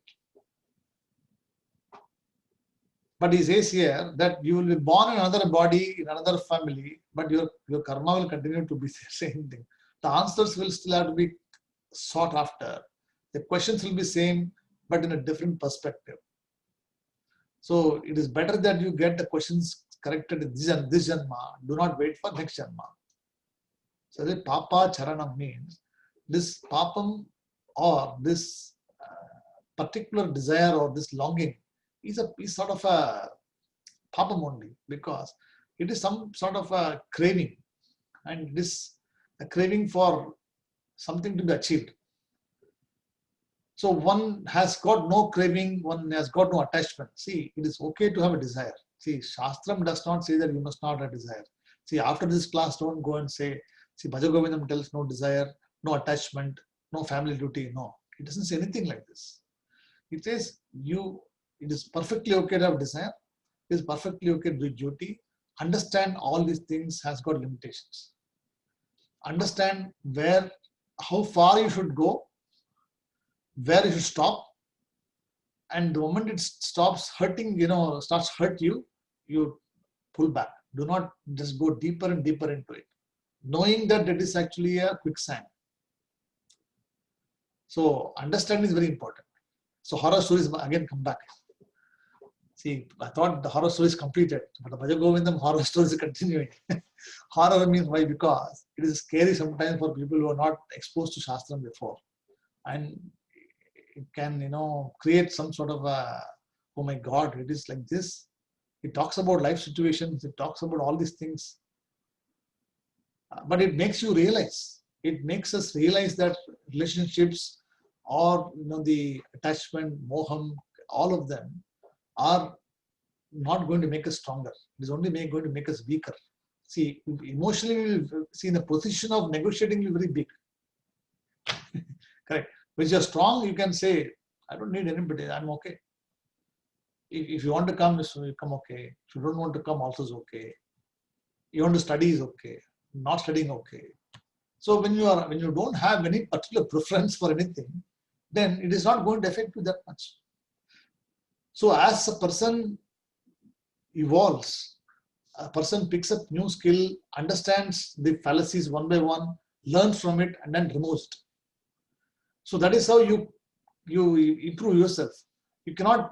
But he says here that you will be born in another body, in another family, but your karma will continue to be the same thing. The answers will still have to be sought after. The questions will be same, but in a different perspective. So it is better that you get the questions corrected in this Janma. Do not wait for next Janma. So the Papa Charanam means this Papam or this particular desire or this longing is sort of a Papam only, because it is some sort of a craving, and this a craving for something to be achieved. So one has got no craving, one has got no attachment. See, it is okay to have a desire. See, Shastram does not say that you must not have desire. See, after this class, don't go and say, see, Bhaja Govindam tells no desire, no attachment, no family duty. No, it doesn't say anything like this. It says it is perfectly okay to have desire. It is perfectly okay to do duty. Understand all these things has got limitations. Understand where how far you should go, where you should stop, and the moment it stops hurting, starts hurt you, you pull back. Do not just go deeper and deeper into it, knowing that it is actually a quicksand. So understanding is very important. So horror stories again come back. See, I thought the horror story is completed, but the Bhaja Govindam horror story is continuing. Horror means why? Because it is scary sometimes for people who are not exposed to Shastram before. And it can, create some sort of a, oh my God, it is like this. It talks about life situations. It talks about all these things. But it makes you realize. It makes us realize that relationships or, the attachment, moham, all of them are not going to make us stronger. It is only going to make us weaker. See, emotionally, see, in the position of negotiating, you're very big. Correct. When you're strong, you can say, I don't need anybody, I'm okay. If you want to come, you come, okay. If you don't want to come, also is okay. You want to study, is okay. Not studying, okay. So when you don't have any particular preference for anything, then it is not going to affect you that much. So as a person evolves, a person picks up new skill, understands the fallacies one by one, learns from it, and then removes it. So that is how you improve yourself. You cannot,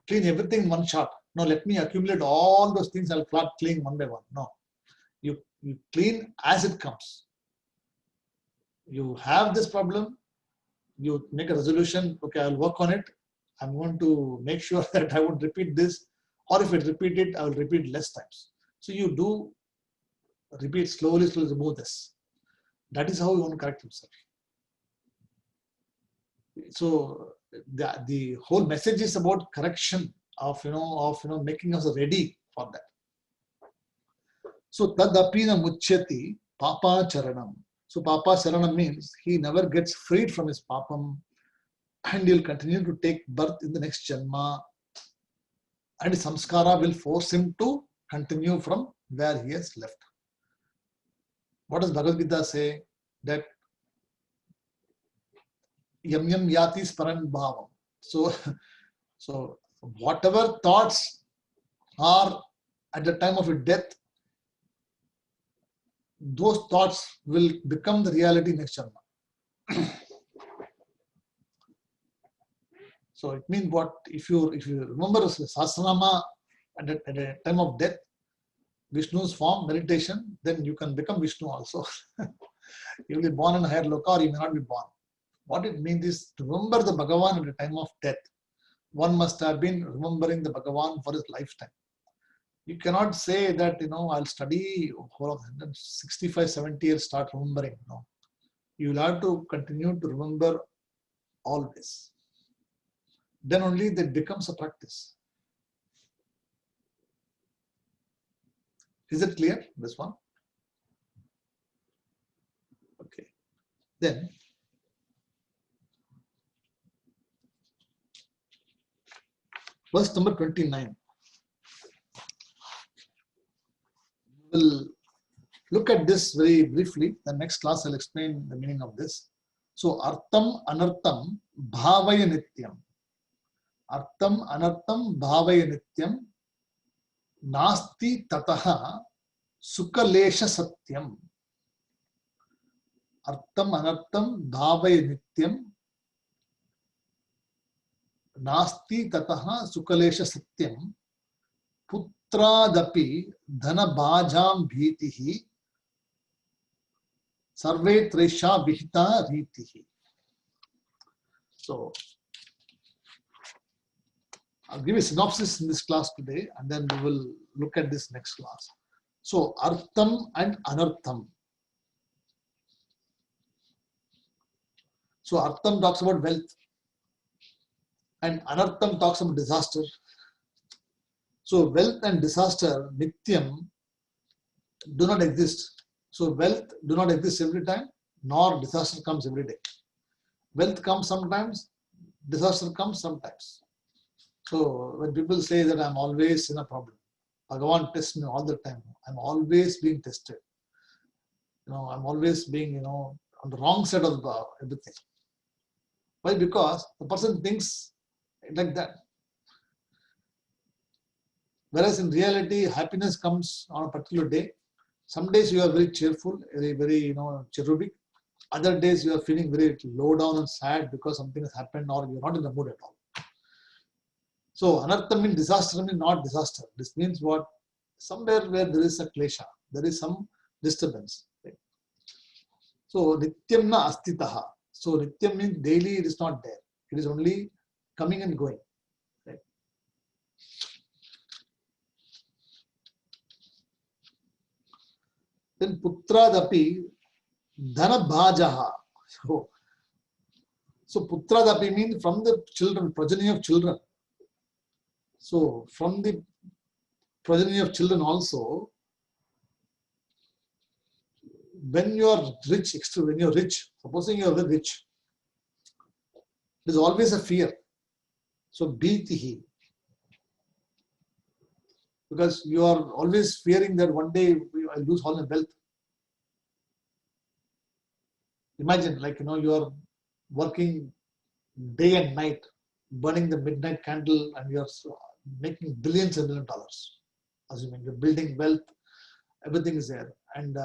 clean everything in one shot. No, let me accumulate all those things. I'll start cleaning one by one. No, you clean as it comes. You have this problem. You make a resolution. Okay, I'll work on it. I'm going to make sure that I won't repeat this. Or if I repeat it, I will repeat less times. So you do repeat slowly, remove this. That is how you want to correct yourself. So the whole message is about correction of making us ready for that. So tadapina muchyati papa charanam. So papa charanam means he never gets freed from his papam, and he'll continue to take birth in the next janma, and samskara will force him to continue from where he has left. What does Bhagavad Gita say? That yam yam yati sparan bhavam. So whatever thoughts are at the time of your death, those thoughts will become the reality next janma. So it means what? If you remember Sahasranama at the time of death, Vishnu's form, meditation, then you can become Vishnu also. You will be born in a higher loka, or you may not be born. What it means is to remember the Bhagavan at the time of death. One must have been remembering the Bhagavan for his lifetime. You cannot say that, I'll study for 65, 70 years, start remembering. No. You will have to continue to remember always. Then only that becomes a practice. Is it clear, this one? Okay. Then, verse number 29. We'll look at this very briefly. The next class I'll explain the meaning of this. So, artam anartam bhavaya nityam. Artam anartam bhavaya nityam nasti tataha sukalesha satyam. Artam anartam bhavaya nityam nasti tataha sukalesha satyam putradapi dhana bhajam bhitihi sarve tresha vihita ritihi. So I'll give a synopsis in this class today, and then we will look at this next class. So artham and anartham. So artham talks about wealth, and anartham talks about disaster. So wealth and disaster, nityam, do not exist. So wealth do not exist every time, nor disaster comes every day. Wealth comes sometimes, disaster comes sometimes. So when people say that I'm always in a problem, Bhagavan tests me all the time. I'm always being tested. I'm always being, on the wrong side of everything. Why? Because the person thinks like that. Whereas in reality, happiness comes on a particular day. Some days you are very cheerful, very cherubic. Other days you are feeling very low down and sad because something has happened or you're not in the mood at all. So anartha means disaster, means not disaster. This means what? Somewhere where there is a klesha, there is some disturbance. Right? So nityam na astitaha. So nityam means daily it is not there. It is only coming and going. Right? Then putradapi dhana bhajaha. So putradapi means from the children, progeny of children. So from the progeny of children also, when you are rich, when you are rich, supposing you are very rich, there is always a fear. So bhitihi. Because you are always fearing that one day I lose all my wealth. Imagine, you are working day and night, burning the midnight candle, and you are making billions and $1 billion. Assuming you're building wealth, everything is there, and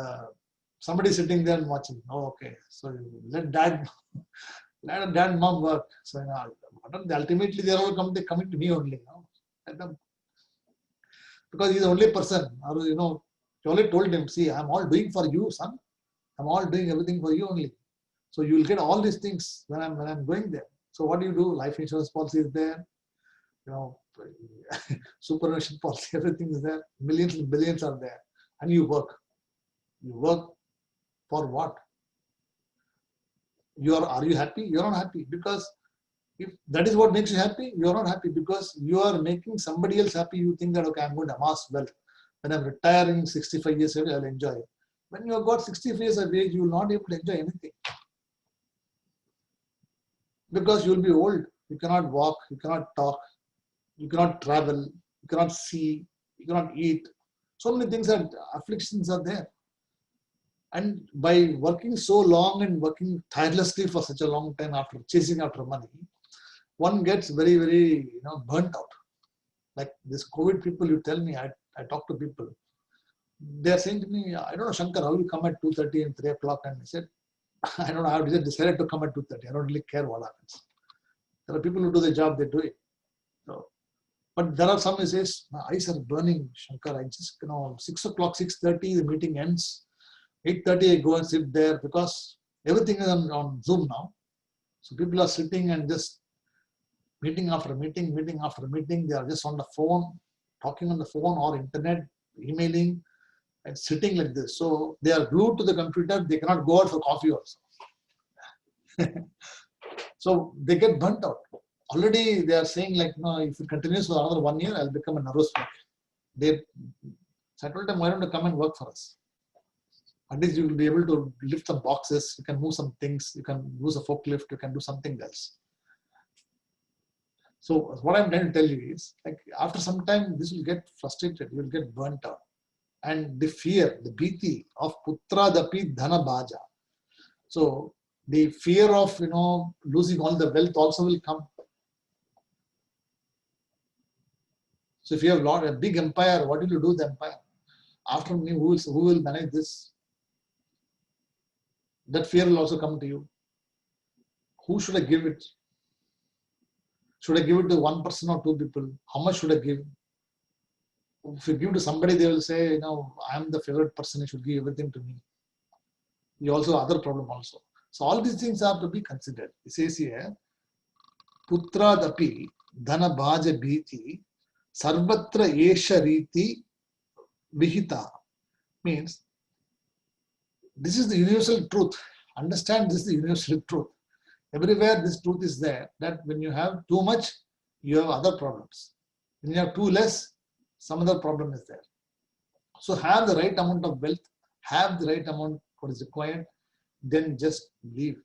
somebody sitting there and watching. Oh, okay, so you let dad and mom work. So ultimately they are all coming to me only. Let them, because he's the only person. Or you only told him, see, I'm all doing for you, son. I'm all doing everything for you only. So you will get all these things when I'm going there. So what do? Life insurance policy is there. Superannuation policy, everything is there. Millions and billions are there. And you work. You work for what? Are you happy? You're not happy. Because if that is what makes you happy, you're not happy because you are making somebody else happy. You think that, okay, I'm going to amass wealth. When I'm retiring 65 years old, I'll enjoy it. When you have got 65 years of age, you will not be able to enjoy anything. Because you will be old. You cannot walk, you cannot talk, you cannot travel, you cannot see, you cannot eat. So many things afflictions are there. And by working so long and working tirelessly for such a long time after chasing after money, one gets very, very burnt out. Like this COVID people, you tell me, I talk to people. They are saying to me, I don't know, Shankar, how you come at 2:30 and 3 o'clock? And I said, I don't know, I have decided to come at 2:30. I don't really care what happens. There are people who do the job, they do it. So, but there are some who says, my eyes are burning, Shankar. I just, 6 o'clock, 6:30, the meeting ends. 8:30, I go and sit there because everything is on Zoom now. So people are sitting and just meeting after meeting, meeting after meeting. They are just on the phone, talking on the phone or internet, emailing, and sitting like this. So they are glued to the computer. They cannot go out for coffee also. So they get burnt out. Already they are saying if it continues for another 1 year, I'll become a nervous wreck. So I told them, why don't you come and work for us? At least you will be able to lift some boxes, you can move some things, you can use a forklift, you can do something else. So what I'm trying to tell you is, after some time, this will get frustrated, you will get burnt out. And the fear, the bhiti of putra dapi dhana bhaja. So the fear of losing all the wealth also will come. So if you have a big empire, what will you do with the empire? After me, who will manage this? That fear will also come to you. Who should I give it? Should I give it to one person or two people? How much should I give? If you give to somebody, they will say, I am the favorite person, you should give everything to me. You also other problem also. So all these things have to be considered. It says here, putra dapi dhana bhaja bhiti sarvatra esha riti vihita. Means this is the universal truth. Understand, this is the universal truth. Everywhere this truth is there, that when you have too much, you have other problems. When you have too less, some other problem is there. So have the right amount of wealth, have the right amount what is required, then just leave.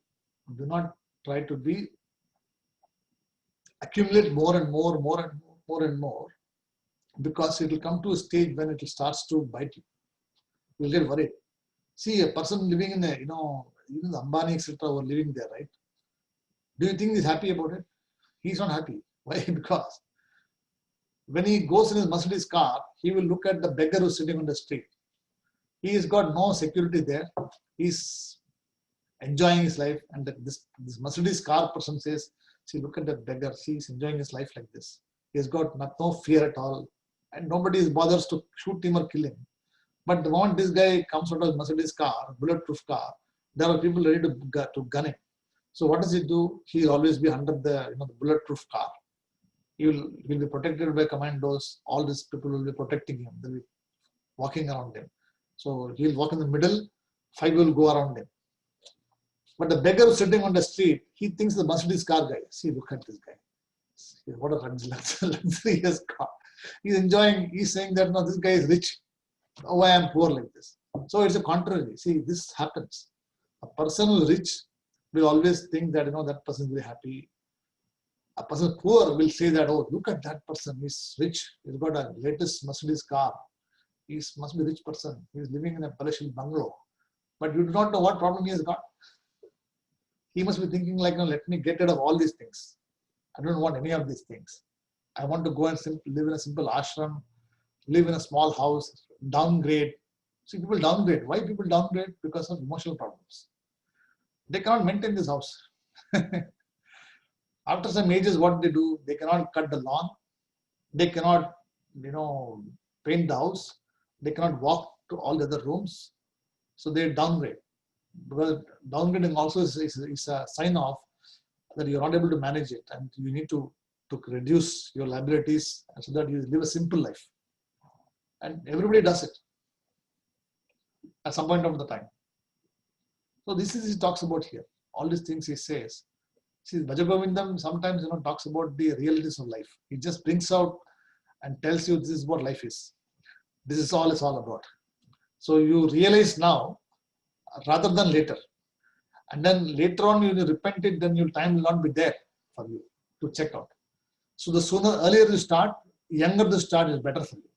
Do not try to accumulate more and more and more, because it will come to a stage when it starts to bite you. You will get worried. See, a person living in even the Ambani, etc., were living there, right? Do you think he's happy about it? He's not happy. Why? Because when he goes in his Mercedes car, he will look at the beggar who's sitting on the street. He's got no security there. He's enjoying his life, and this Mercedes car person says, "See, look at that beggar. See, he's enjoying his life like this. He's got no fear at all, and nobody bothers to shoot him or kill him." But the moment this guy comes out of Mercedes car, bulletproof car, there are people ready to gun him. So what does he do? He'll always be under the the bulletproof car. He'll be protected by commandos. All these people will be protecting him. They'll be walking around him. So he'll walk in the middle. 5 will go around him. But the beggar sitting on the street, he thinks the Mercedes car guy. See, look at this guy. See, what a luxurious car. He's enjoying. He's saying that no, this guy is rich. Oh, I am poor like this. So it's a contrary. See, this happens. A person who is rich will always think that that person is very happy. A person poor will say that, oh, look at that person. He's rich. He's got a latest Mercedes car. He must be a rich person. He's living in a palatial bungalow. But you do not know what problem he has got. He must be thinking like, let me get rid of all these things. I don't want any of these things. I want to go and live in a simple ashram, live in a small house, downgrade. See, people downgrade. Why people downgrade? Because of emotional problems. They cannot maintain this house. After some ages, what they do? They cannot cut the lawn. They cannot, paint the house. They cannot walk to all the other rooms. So they downgrade. Because downgrading also is a sign of that you're not able to manage it, and you need to reduce your liabilities so that you live a simple life. And everybody does it at some point of the time. So this is he talks about here. All these things he says. See, Bhajagovindam sometimes talks about the realities of life. He just brings out and tells you this is what life is. This is all it's all about. So you realize now rather than later. And then later on you repent it, then your time will not be there for you to check out. So the earlier you start, younger the start is better for you.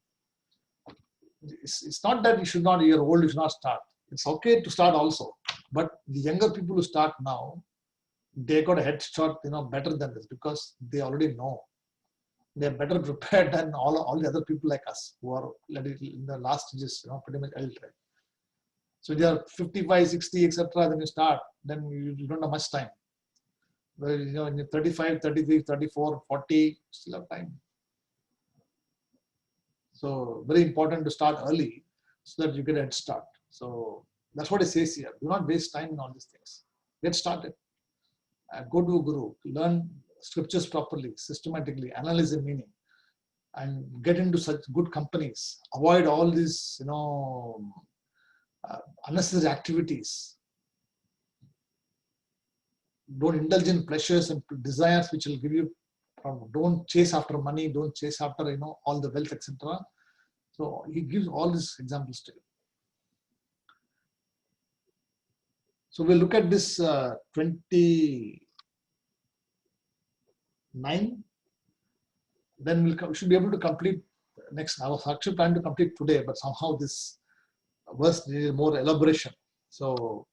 It's not that you're old, you should not start. It's okay to start also. But the younger people who start now, they got a head start, better than this because they already know. They're better prepared than all the other people like us who are in the last stages, pretty much elderly. So if you are 55, 60, etc., then you start, then you don't have much time. But when you're 35, 33, 34, 40, you still have time. So very important to start early so that you get a head start. So that's what it says here. Do not waste time in all these things. Get started. Go to a guru. Learn scriptures properly, systematically, analyze the meaning, and get into such good companies. Avoid all these, unnecessary activities. Don't indulge in pleasures and desires which will give you problem. Don't chase after money. Don't chase after all the wealth, etc. So he gives all these examples to you. So we'll look at this 29. Then we should be able to complete next. I was actually planning to complete today, but somehow this verse needed more elaboration. So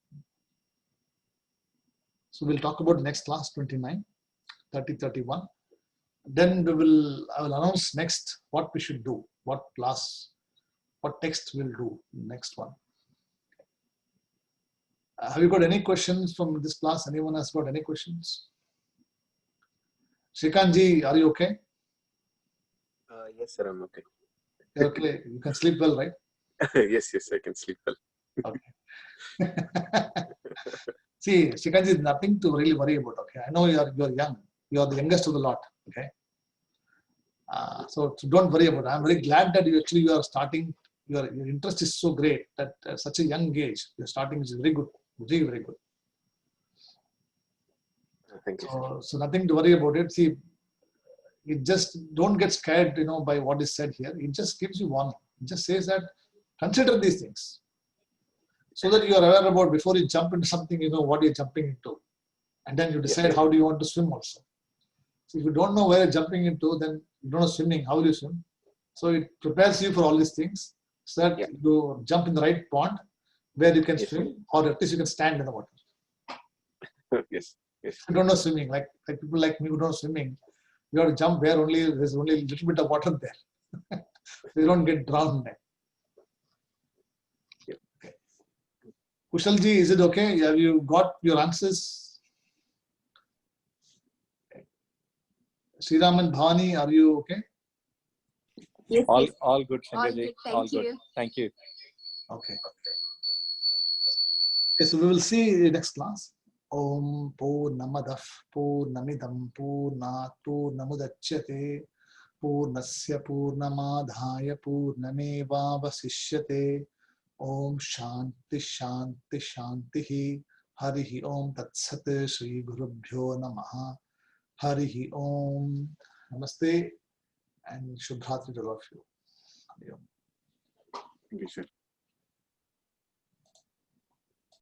we'll talk about next class 29, 30, 31. Then I will announce next what we should do, what text we'll do next one. Have you got any questions from this class? Anyone has got any questions? Shrikantji, are you okay? Yes, sir, I'm okay. Okay, you can sleep well, right? Yes, I can sleep well. Okay. See, Shrikantji, nothing to really worry about. Okay, I know you're young. You are the youngest of the lot. Okay. So don't worry about it. I'm very glad that you are starting. Your interest is so great that at such a young age you're starting, which is very good, very, very good. Thank you. So nothing to worry about it. See, it just don't get scared, by what is said here. It just gives you warning. It just says that consider these things, so that you are aware about before you jump into something. You know what you're jumping into, and then you decide how do you want to swim also. So if you don't know where you're jumping into, then you don't know swimming. How will you swim? So it prepares you for all these things, so that you jump in the right pond where you can swim, or at least you can stand in the water. Yes, yes. You don't know swimming, like people like me who don't know swimming. You have to jump where only there's only a little bit of water there. You don't get drowned there. Yep. Okay. Kushalji, is it okay? Have you got your answers? Okay. Sriram and Bhavani, are you okay? Yes, All, yes. all good, All Shankarji. good. All Thank good. you. Thank you. Okay. Okay, so we will see next class. Om Purnamadah Purnamidam Purnat Purnamudachyate Purnasya Purnamadhaya Purnamevavasishyate. Om Shanti Shanti Shanti. Harihi Om Tat Sat. Shri Gurubhyo Namaha. Harihi Om. Namaste and Shubhratri to all of you. Hari Om. Thank you, sir.